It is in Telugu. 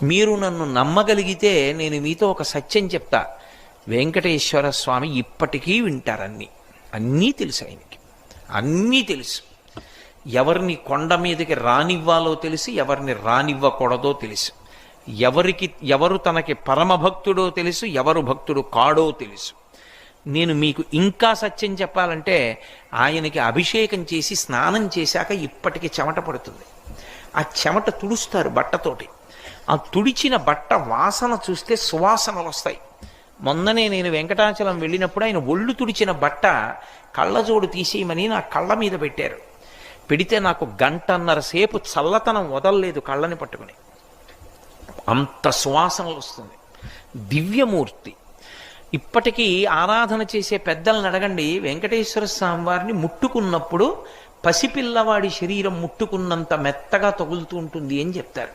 మీరు నన్ను నమ్మగలిగితే నేను మీతో ఒక సత్యం చెప్తా. వెంకటేశ్వర స్వామి ఇప్పటికీ వింటారన్నీ. అన్నీ తెలుసు ఆయనకి, అన్నీ తెలుసు. ఎవరిని కొండ మీదకి రానివ్వాలో తెలుసు, ఎవరిని రానివ్వకూడదో తెలుసు. ఎవరు తనకి పరమభక్తుడో తెలుసు, ఎవరు భక్తుడు కాడో తెలుసు. నేను మీకు ఇంకా సత్యం చెప్పాలంటే, ఆయనకి అభిషేకం చేసి స్నానం చేశాక ఇప్పటికి చెమట పడుతుంది. ఆ చెమట తుడుస్తారు బట్టతోటి. ఆ తుడిచిన బట్ట వాసన చూస్తే సువాసనలు వస్తాయి. మొన్ననే నేను వెంకటాచలం వెళ్ళినప్పుడు ఆయన ఒళ్ళు తుడిచిన బట్ట కళ్ళజోడు తీసేయమని నా కళ్ళ మీద పెట్టారు. పెడితే నాకు 1.5 గంటల సేపు చల్లతనం వదలలేదు కళ్ళని పట్టుకుని. అంత సువాసనలు వస్తుంది. దివ్యమూర్తి. ఇప్పటికీ ఆరాధన చేసే పెద్దలను అడగండి, వెంకటేశ్వర స్వామి వారిని ముట్టుకున్నప్పుడు పసిపిల్లవాడి శరీరం ముట్టుకున్నంత మెత్తగా తగులుతూ ఉంటుంది అని చెప్తారు.